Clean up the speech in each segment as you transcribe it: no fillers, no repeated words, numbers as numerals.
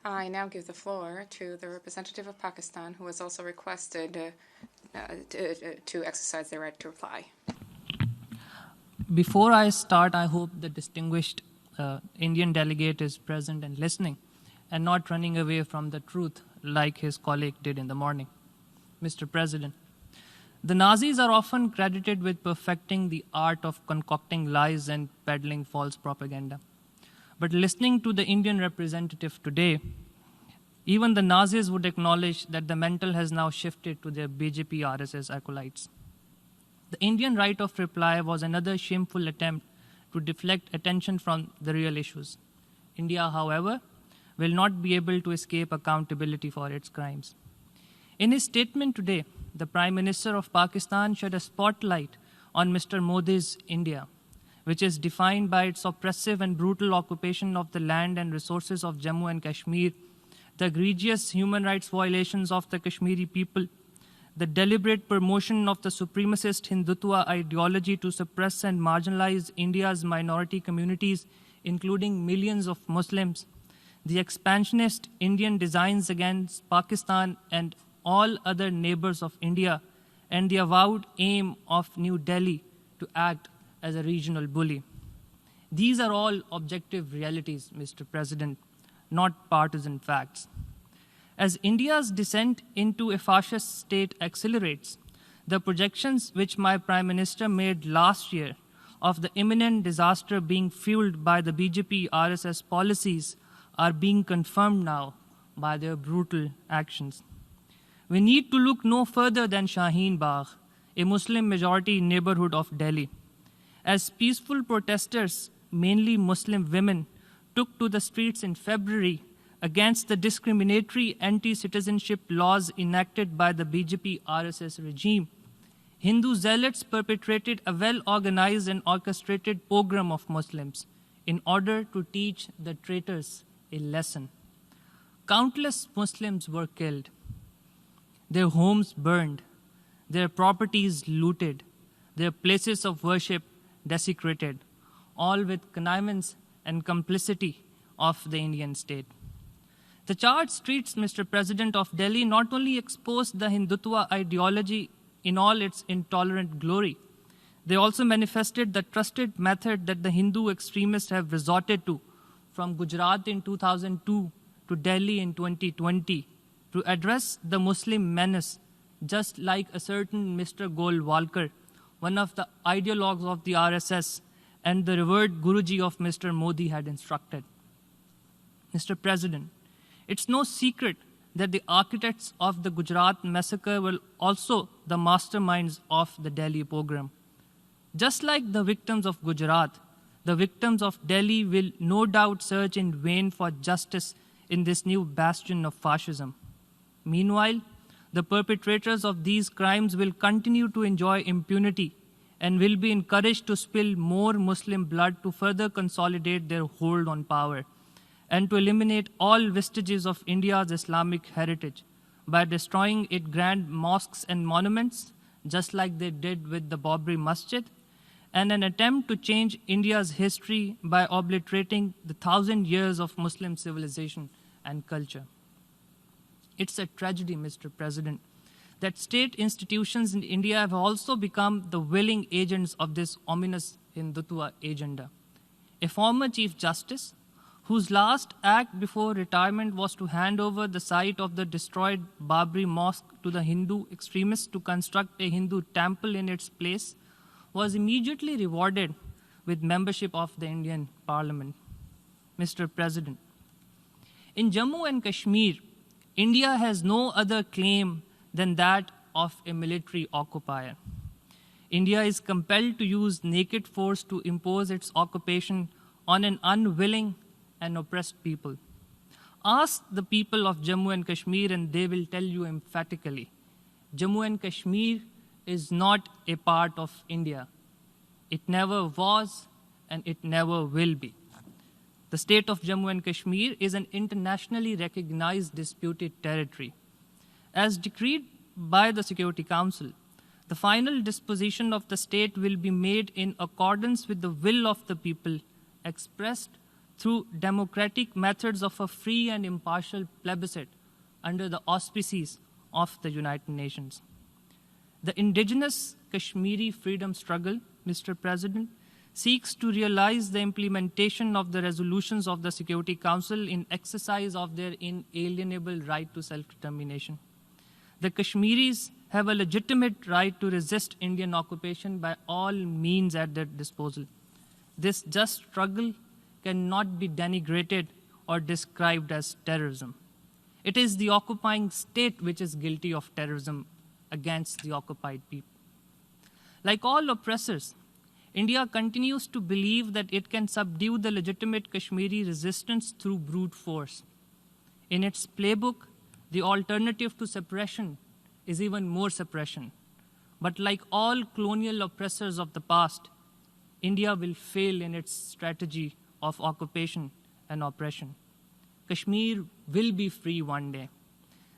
I now give the floor to the representative of Pakistan, who has also requested to exercise their right to reply. Before I start, I hope the distinguished Indian delegate is present and listening and not running away from the truth like his colleague did in the morning. Mr. President, the Nazis are often credited with perfecting the art of concocting lies and peddling false propaganda. But listening to the Indian representative today, even the Nazis would acknowledge that the mantle has now shifted to their BJP RSS acolytes. The Indian right of reply was another shameful attempt to deflect attention from the real issues. India, however, will not be able to escape accountability for its crimes. In his statement today, the Prime Minister of Pakistan shed a spotlight on Mr. Modi's India, which is defined by its oppressive and brutal occupation of the land and resources of Jammu and Kashmir, the egregious human rights violations of the Kashmiri people, the deliberate promotion of the supremacist Hindutva ideology to suppress and marginalize India's minority communities, including millions of Muslims, the expansionist Indian designs against Pakistan and all other neighbors of India, and the avowed aim of New Delhi to act as a regional bully. These are all objective realities, Mr. President, not partisan facts. As India's descent into a fascist state accelerates, the projections which my Prime Minister made last year of the imminent disaster being fueled by the BJP RSS policies are being confirmed now by their brutal actions. We need to look no further than Shaheen Bagh, a Muslim-majority neighborhood of Delhi. As peaceful protesters, mainly Muslim women, took to the streets in February against the discriminatory anti-citizenship laws enacted by the BJP RSS regime, Hindu zealots perpetrated a well-organized and orchestrated pogrom of Muslims in order to teach the traitors a lesson. Countless Muslims were killed, their homes burned, their properties looted, their places of worship desecrated, all with connivance and complicity of the Indian state. The charged streets, Mr. President, of Delhi not only exposed the Hindutva ideology in all its intolerant glory, they also manifested the trusted method that the Hindu extremists have resorted to from Gujarat in 2002 to Delhi in 2020 to address the Muslim menace, just like a certain Mr. Golwalkar, one of the ideologues of the RSS and the revered Guruji of Mr. Modi had instructed. Mr. President, it's no secret that the architects of the Gujarat massacre were also the masterminds of the Delhi pogrom. Just like the victims of Gujarat, the victims of Delhi will no doubt search in vain for justice in this new bastion of fascism. Meanwhile, the perpetrators of these crimes will continue to enjoy impunity and will be encouraged to spill more Muslim blood to further consolidate their hold on power and to eliminate all vestiges of India's Islamic heritage by destroying its grand mosques and monuments, just like they did with the Babri Masjid, and an attempt to change India's history by obliterating the 1,000 years of Muslim civilization and culture. It's a tragedy, Mr. President, that state institutions in India have also become the willing agents of this ominous Hindutva agenda. A former Chief Justice, whose last act before retirement was to hand over the site of the destroyed Babri Mosque to the Hindu extremists to construct a Hindu temple in its place, was immediately rewarded with membership of the Indian Parliament. Mr. President, in Jammu and Kashmir, India has no other claim than that of a military occupier. India is compelled to use naked force to impose its occupation on an unwilling and oppressed people. Ask the people of Jammu and Kashmir and they will tell you emphatically, Jammu and Kashmir is not a part of India. It never was and it never will be. The state of Jammu and Kashmir is an internationally recognized disputed territory. As decreed by the Security Council, the final disposition of the state will be made in accordance with the will of the people expressed through democratic methods of a free and impartial plebiscite under the auspices of the United Nations. The indigenous Kashmiri freedom struggle, Mr. President, seeks to realize the implementation of the resolutions of the Security Council in exercise of their inalienable right to self-determination. The Kashmiris have a legitimate right to resist Indian occupation by all means at their disposal. This just struggle cannot be denigrated or described as terrorism. It is the occupying state which is guilty of terrorism against the occupied people. Like all oppressors, India continues to believe that it can subdue the legitimate Kashmiri resistance through brute force. In its playbook, the alternative to suppression is even more suppression. But like all colonial oppressors of the past, India will fail in its strategy of occupation and oppression. Kashmir will be free one day.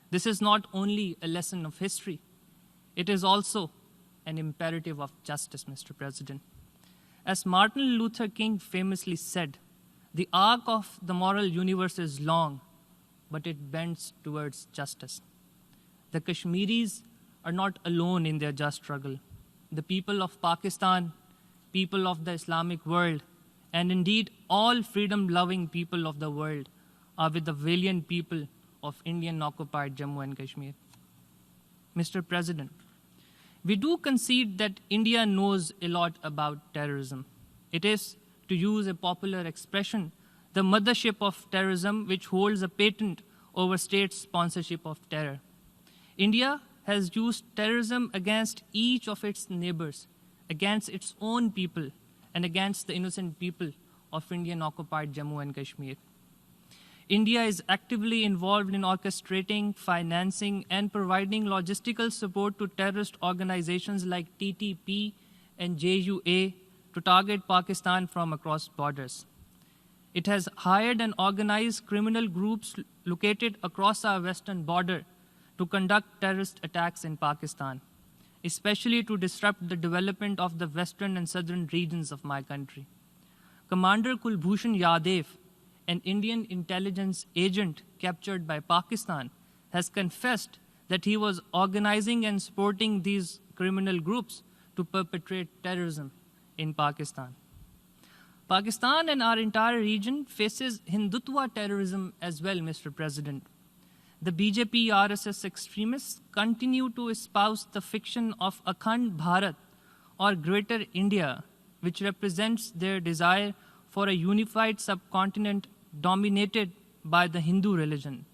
This is not only a lesson of history, it is also an imperative of justice, Mr. President. As Martin Luther King famously said, the arc of the moral universe is long, but it bends towards justice. The Kashmiris are not alone in their just struggle. The people of Pakistan, people of the Islamic world, and indeed all freedom-loving people of the world are with the valiant people of Indian-occupied Jammu and Kashmir. Mr. President, we do concede that India knows a lot about terrorism. It is, to use a popular expression, the mothership of terrorism which holds a patent over state sponsorship of terror. India has used terrorism against each of its neighbors, against its own people, and against the innocent people of Indian-occupied Jammu and Kashmir. India is actively involved in orchestrating, financing, and providing logistical support to terrorist organizations like TTP and JUA to target Pakistan from across borders. It has hired and organized criminal groups located across our western border to conduct terrorist attacks in Pakistan, especially to disrupt the development of the western and southern regions of my country. Commander Kulbhushan Yadav, an Indian intelligence agent captured by Pakistan, has confessed that he was organizing and supporting these criminal groups to perpetrate terrorism in Pakistan. Pakistan and our entire region faces Hindutva terrorism as well, Mr. President. The BJP RSS extremists continue to espouse the fiction of Akhand Bharat or Greater India, which represents their desire for a unified subcontinent dominated by the Hindu religion,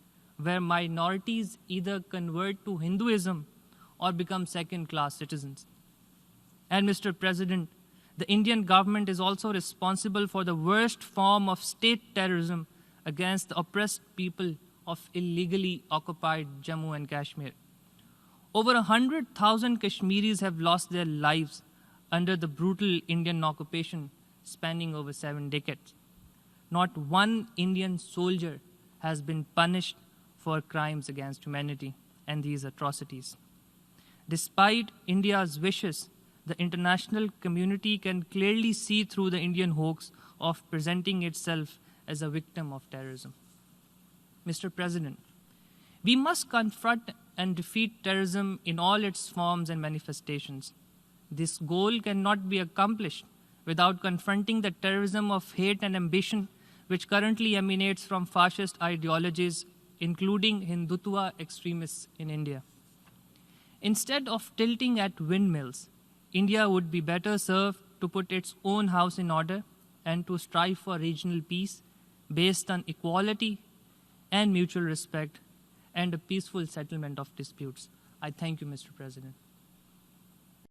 where minorities either convert to Hinduism or become second-class citizens. And Mr. President, the Indian government is also responsible for the worst form of state terrorism against the oppressed people of illegally occupied Jammu and Kashmir. Over 100,000 Kashmiris have lost their lives under the brutal Indian occupation spanning over 7 decades. Not one Indian soldier has been punished for crimes against humanity and these atrocities. Despite India's wishes, the international community can clearly see through the Indian hoax of presenting itself as a victim of terrorism. Mr. President, we must confront and defeat terrorism in all its forms and manifestations. This goal cannot be accomplished without confronting the terrorism of hate and ambition which currently emanates from fascist ideologies, including Hindutva extremists in India. Instead of tilting at windmills, India would be better served to put its own house in order and to strive for regional peace based on equality and mutual respect and a peaceful settlement of disputes. I thank you, Mr. President.